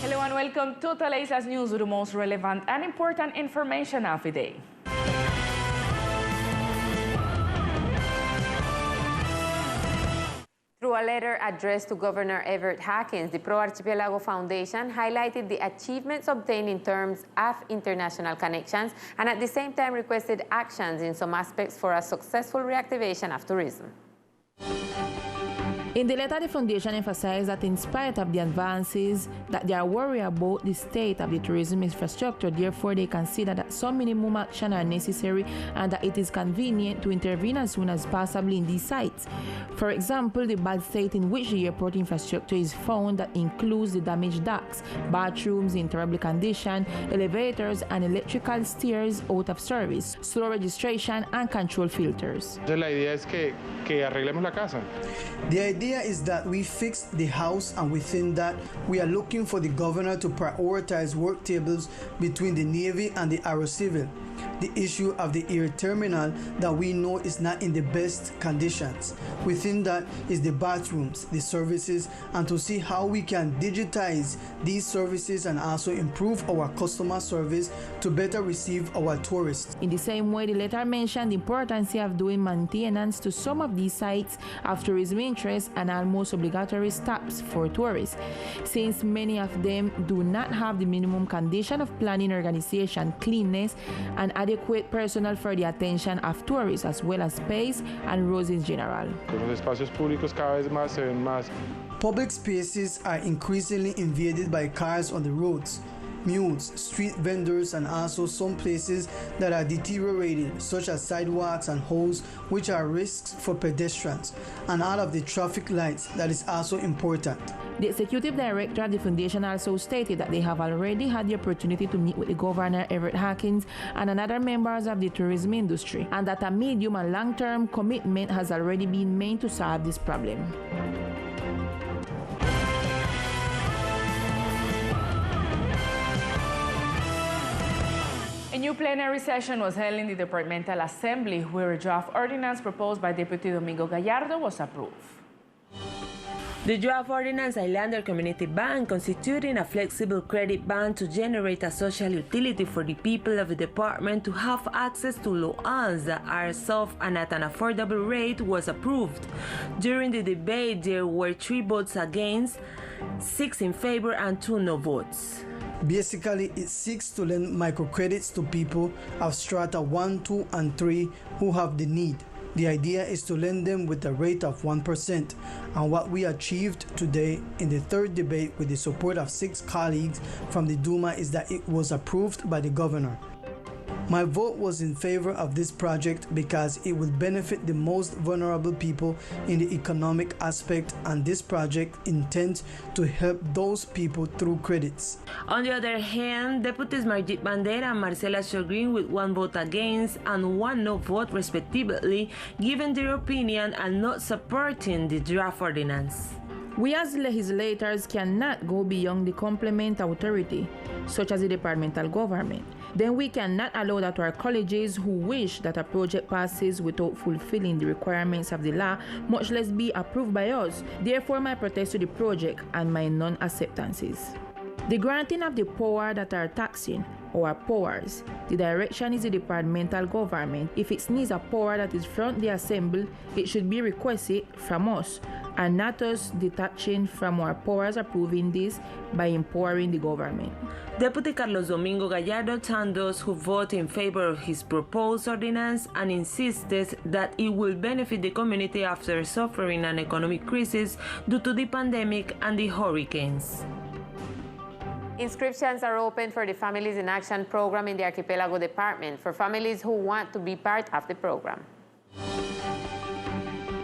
Hello and welcome to Teleislas News with the most relevant and important information of the day. Through a letter addressed to Governor Everett Harkins, the Pro Archipelago Foundation highlighted the achievements obtained in terms of international connections and at the same time requested actions in some aspects for a successful reactivation of tourism. In the letter, the foundation emphasized that in spite of the advances, that they are worried about the state of the tourism infrastructure. Therefore, they consider that some minimum action are necessary and that it is convenient to intervene as soon as possible in these sites. For example, the bad state in which the airport infrastructure is found that includes the damaged docks, bathrooms in terrible condition, elevators and electrical stairs out of service, slow registration and control filters. La idea es que arreglemos la casa. The idea is that we fix the house, and within that we are looking for the governor to prioritize work tables between the Navy and the Aero Civil. The issue of the air terminal that we know is not in the best conditions. Within that is the bathrooms, the services, and to see how we can digitize these services and also improve our customer service to better receive our tourists. In the same way, the letter mentioned the importance of doing maintenance to some of these sites of tourism interest and almost obligatory stops for tourists, since many of them do not have the minimum condition of planning, organization, cleanness, and adequate personnel for the attention of tourists, as well as space and roads in general. Los espacios públicos cada vez más se ven más. Public spaces are increasingly invaded by cars on the roads, mules, street vendors, and also some places that are deteriorated, such as sidewalks and holes, which are risks for pedestrians, and all of the traffic lights. That is also important. The executive director of the foundation also stated that they have already had the opportunity to meet with the Governor Everett Harkins and other members of the tourism industry, and that a medium and long-term commitment has already been made to solve this problem. A new plenary session was held in the Departmental Assembly where a draft ordinance proposed by Deputy Domingo Gallardo was approved. The draft ordinance Islander Community Bank, constituting a flexible credit bank to generate a social utility for the people of the department to have access to loans that are soft and at an affordable rate, was approved. During the debate, there were 3 votes against, 6 in favor, and 2 no votes. Basically, it seeks to lend microcredits to people of strata 1, 2, and 3 who have the need. The idea is to lend them with a rate of 1%, and what we achieved today in the third debate with the support of 6 colleagues from the Duma is that it was approved by the governor. My vote was in favor of this project because it will benefit the most vulnerable people in the economic aspect, and this project intends to help those people through credits. On the other hand, Deputies Margit Bandera and Marcela Chogrin, with 1 vote against and 1 no vote respectively, given their opinion and not supporting the draft ordinance. We as legislators cannot go beyond the complement authority, such as the departmental government. Then we cannot allow that our colleges who wish that a project passes without fulfilling the requirements of the law, much less be approved by us. Therefore, my protest to the project and my non-acceptances. The granting of the power that are taxing, or powers, the direction is the departmental government. If it needs a power that is from the assembly, it should be requested from us, and not us detaching from our powers approving this by empowering the government. Deputy Carlos Domingo Gallardo thanked those who vote in favor of his proposed ordinance and insisted that it will benefit the community after suffering an economic crisis due to the pandemic and the hurricanes. Inscriptions are open for the Families in Action program in the Archipelago Department for families who want to be part of the program.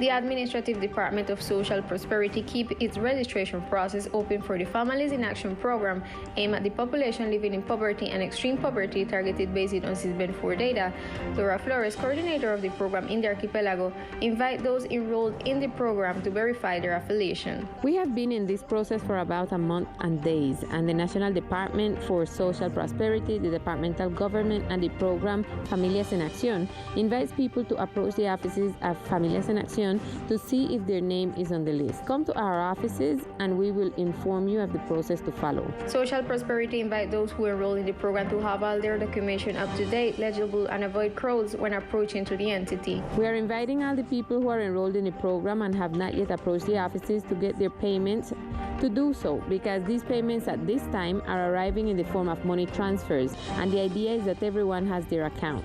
The Administrative Department of Social Prosperity keep its registration process open for the Families in Action program aimed at the population living in poverty and extreme poverty, targeted based on CISBEN-4 data. Laura Flores, coordinator of the program in the Archipelago, invite those enrolled in the program to verify their affiliation. We have been in this process for about a month and days, and the National Department for Social Prosperity, the departmental government, and the program Familias en Acción invites people to approach the offices of Familias en Acción information to see if their name is on the list. Come to our offices and we will inform you of the process to follow. Social Prosperity invite those who enroll in the program to have all their documentation up to date, legible, and avoid crowds when approaching to the entity. We are inviting all the people who are enrolled in the program and have not yet approached the offices to get their payments to do so, because these payments at this time are arriving in the form of money transfers, and the idea is that everyone has their account.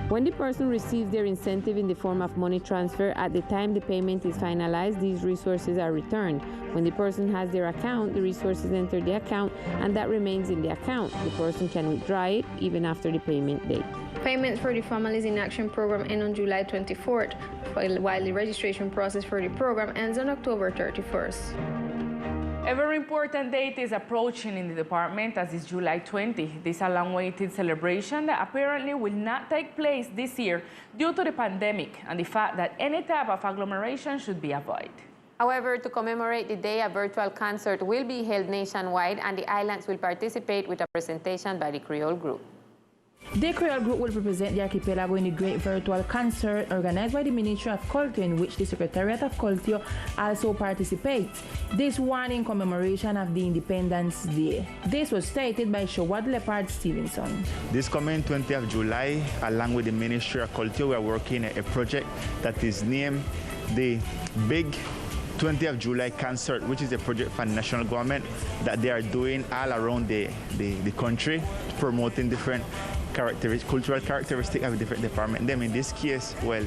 When the person receives their incentive in the form of money transfer, at the time the payment is finalized, these resources are returned. When the person has their account, the resources enter the account, and that remains in the account. The person can withdraw it even after the payment date. Payments for the Families in Action program end on July 24th, while the registration process for the program ends on October 31st. A very important date is approaching in the department, as is July 20. This is a long-awaited celebration that apparently will not take place this year due to the pandemic and the fact that any type of agglomeration should be avoided. However, to commemorate the day, a virtual concert will be held nationwide, and the islands will participate with a presentation by the Creole Group. The Creole Group will represent the archipelago in the Great Virtual Concert organized by the Ministry of Culture, in which the Secretariat of Culture also participates. This one in commemoration of the Independence Day. This was stated by Shawad Leopard Stevenson. This coming 20th of July, along with the Ministry of Culture, we are working on a project that is named the Big 20th of July concert, which is a project for the national government that they are doing all around the country, promoting different cultural characteristics of different departments. Then in this case, well,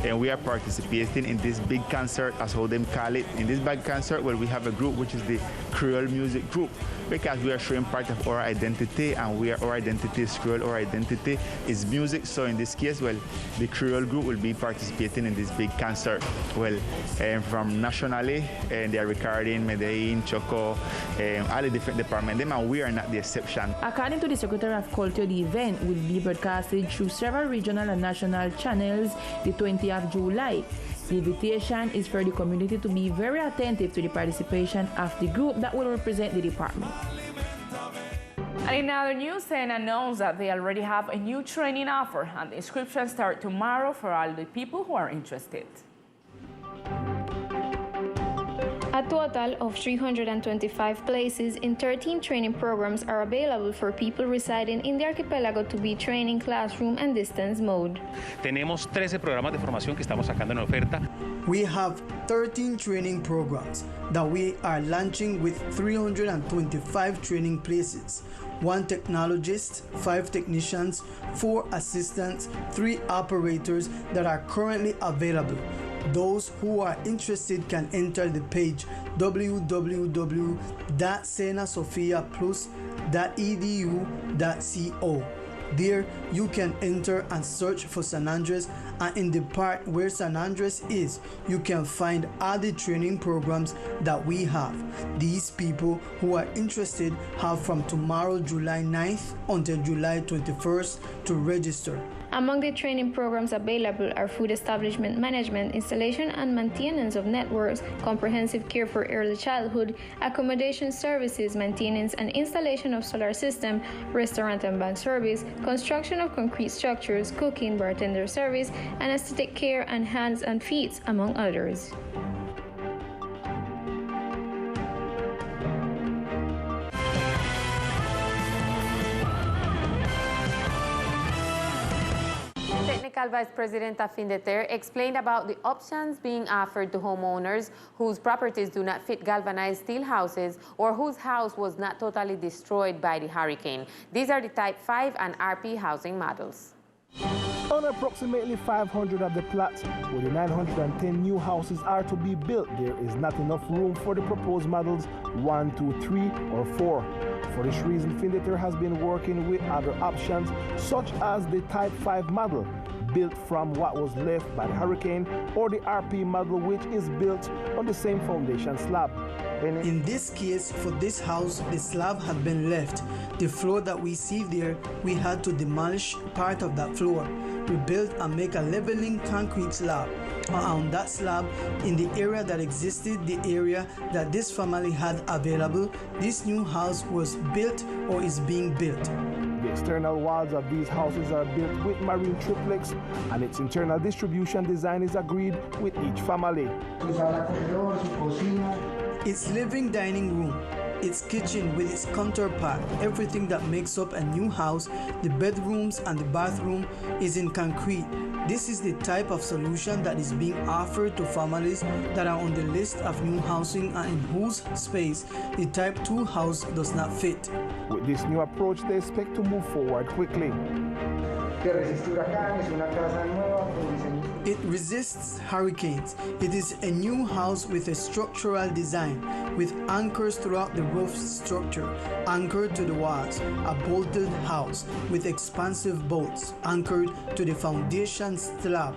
and we are participating in this big concert, as how them call it. In this big concert, well, we have a group which is the Creole Music Group, because we are showing part of our identity, and our identity is Creole, our identity is music. So in this case, well, the Creole Group will be participating in this big concert. Well, from nationally, and they are recording Medellin, Choco, all the different departments, and we are not the exception. According to the Secretary of Culture, the event will be broadcasted through several regional and national channels the 20th of July. The invitation is for the community to be very attentive to the participation of the group that will represent the department. And in other news, Sena announced that they already have a new training offer, and the inscriptions start tomorrow for all the people who are interested. A total of 325 places in 13 training programs are available for people residing in the archipelago to be trained in classroom and distance mode. Tenemos 13 programas de formación que estamos sacando en oferta. We have 13 training programs that we are launching with 325 training places, 1 technologist, 5 technicians, 4 assistants, 3 operators that are currently available. Those who are interested can enter the page www.senasofiaplus.edu.co. There you can enter and search for San Andres, and in the part where San Andres is, you can find all the training programs that we have. These people who are interested have from tomorrow, July 9th until July 21st to register. Among the training programs available are food establishment management, installation and maintenance of networks, comprehensive care for early childhood, accommodation services, maintenance and installation of solar system, restaurant and bank service, construction of concrete structures, cooking, bartender service, and aesthetic care and hands and feet, among others. Technical Vice President of Findeter explained about the options being offered to homeowners whose properties do not fit galvanized steel houses or whose house was not totally destroyed by the hurricane. These are the Type 5 and RP housing models. On approximately 500 of the plots where the 910 new houses are to be built, there is not enough room for the proposed models 1, 2, 3, or 4. For this reason, Findeter has been working with other options, such as the Type 5 model, built from what was left by the hurricane, or the RP model, which is built on the same foundation slab. In this case, for this house, the slab had been left. The floor that we see there, we had to demolish part of that floor, rebuild and make a leveling concrete slab. On that slab, in the area that existed, the area that this family had available, this new house was built or is being built. The external walls of these houses are built with marine triplex, and its internal distribution design is agreed with each family. Its living dining room, its kitchen with its counterpart, everything that makes up a new house, the bedrooms and the bathroom is in concrete. This is the type of solution that is being offered to families that are on the list of new housing and in whose space the Type 2 house does not fit. With this new approach, they expect to move forward quickly. It resists hurricanes. It is a new house with a structural design, with anchors throughout the roof structure, anchored to the walls, a bolted house with expansive bolts anchored to the foundation slab,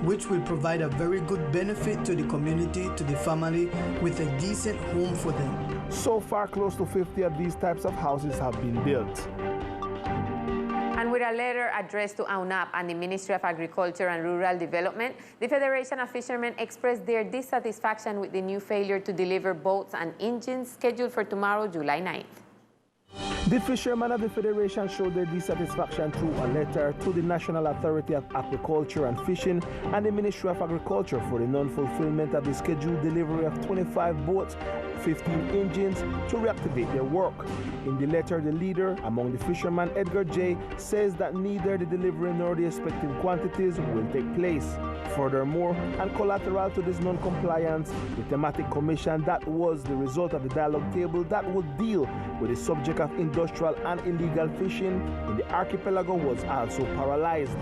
which will provide a very good benefit to the community, to the family, with a decent home for them. So far, close to 50 of these types of houses have been built. And with a letter addressed to UNAP and the Ministry of Agriculture and Rural Development, the Federation of Fishermen expressed their dissatisfaction with the new failure to deliver boats and engines scheduled for tomorrow, July 9th. The fishermen of the Federation showed their dissatisfaction through a letter to the National Authority of Aquaculture and Fishing and the Ministry of Agriculture for the non-fulfillment of the scheduled delivery of 25 boats, 15 engines to reactivate their work. In the letter, the leader among the fishermen, Edgar J., says that neither the delivery nor the expected quantities will take place. Furthermore, and collateral to this non-compliance, the thematic commission that was the result of the dialogue table that would deal with the subject of industrial and illegal fishing in the archipelago was also paralyzed.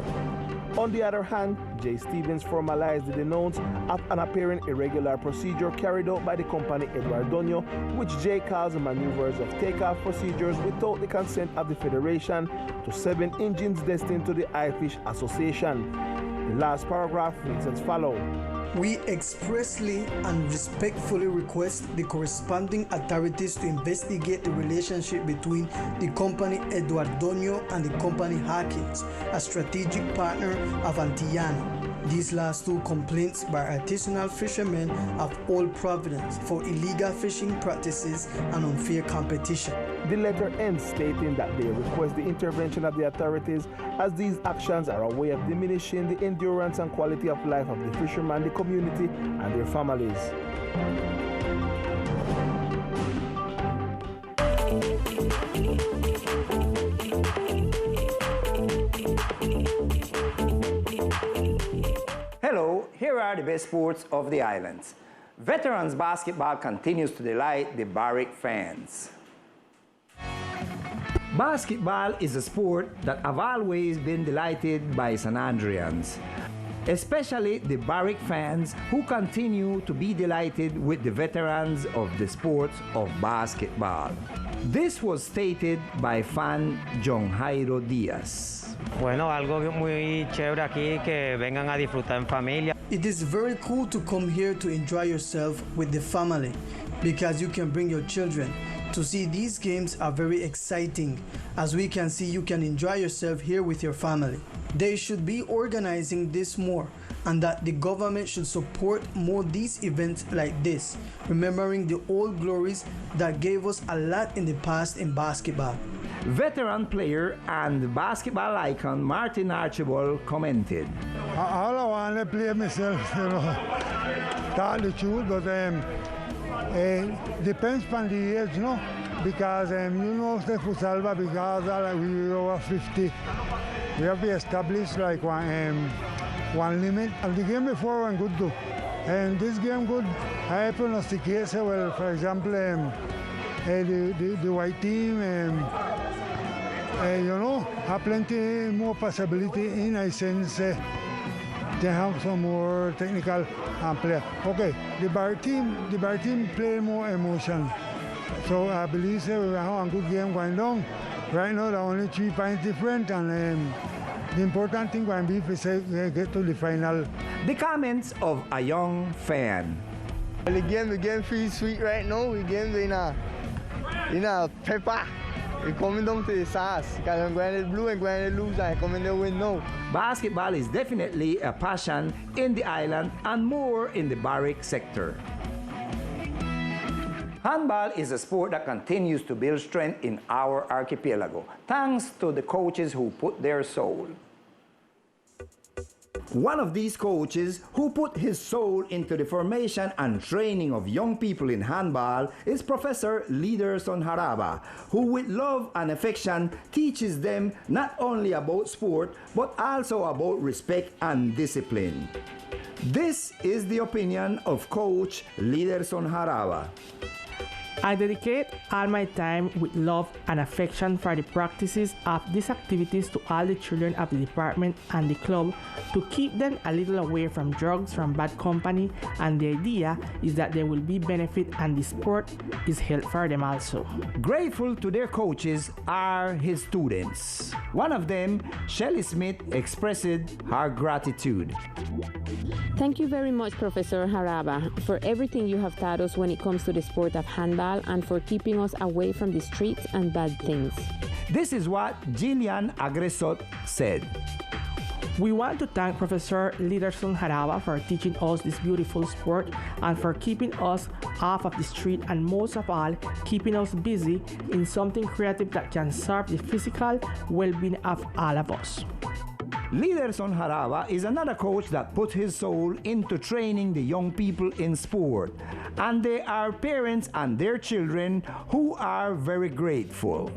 On the other hand, J. Stevens formalized the denounce of an apparent irregular procedure carried out by the company Eduardoño, which J. calls maneuvers of takeoff procedures without the consent of the Federation to 7 engines destined to the iFish Association. The last paragraph reads as follows. We expressly and respectfully request the corresponding authorities to investigate the relationship between the company Eduardoño and the company Hawkins, a strategic partner of Antillano. These last 2 complaints by artisanal fishermen of all Providence for illegal fishing practices and unfair competition. The letter ends stating that they request the intervention of the authorities as these actions are a way of diminishing the endurance and quality of life of the fishermen, the community, and their families. Hello, here are the best sports of the islands. Veterans basketball continues to delight the Barrack fans. Basketball is a sport that have always been delighted by San Andreans, especially the Barrack fans who continue to be delighted with the veterans of the sport of basketball. This was stated by fan John Jairo Diaz. Bueno, algo muy chévere aquí, que vengan a disfrutar en familia. It is very cool to come here to enjoy yourself with the family because you can bring your children. To see these games are very exciting. As we can see, you can enjoy yourself here with your family. They should be organizing this more, and that the government should support more these events like this, remembering the old glories that gave us a lot in the past in basketball. Veteran player and basketball icon Martin Archibald commented. All I want to play myself, tell the truth, but depends on the age, because the futsal, because we over 50, we have to establish like one limit. And the game before went good too. And this game good, I prognosticate, well, for example, the white team, have plenty more possibility in a sense. They have some more technical player. Okay, the Barrack team play more emotion. So I believe we have a good game going on. Right now, there are only 3 points different, and the important thing going to be is to get to the final. The comments of a young fan. The game feels sweet right now. The game in a pepper. We're coming down to the sauce because I'm going to blue and going to lose and I'm coming to win now. Basketball is definitely a passion in the island and more in the Barrack sector. Handball is a sport that continues to build strength in our archipelago, thanks to the coaches who put their soul. One of these coaches who put his soul into the formation and training of young people in handball is Professor Liderson Haraba, who with love and affection teaches them not only about sport, but also about respect and discipline. This is the opinion of Coach Liderson Haraba. I dedicate all my time with love and affection for the practices of these activities to all the children of the department and the club to keep them a little away from drugs, from bad company, and the idea is that there will be benefit and the sport is health for them also. Grateful to their coaches are his students. One of them, Shelly Smith, expressed her gratitude. Thank you very much, Professor Haraba, for everything you have taught us when it comes to the sport of handball and for keeping us away from the streets and bad things. This is what Jillian Agresot said. We want to thank Professor Liderson Haraba for teaching us this beautiful sport and for keeping us off of the street and most of all, keeping us busy in something creative that can serve the physical well-being of all of us. Liderson Haraba is another coach that put his soul into training the young people in sport, and they are parents and their children who are very grateful.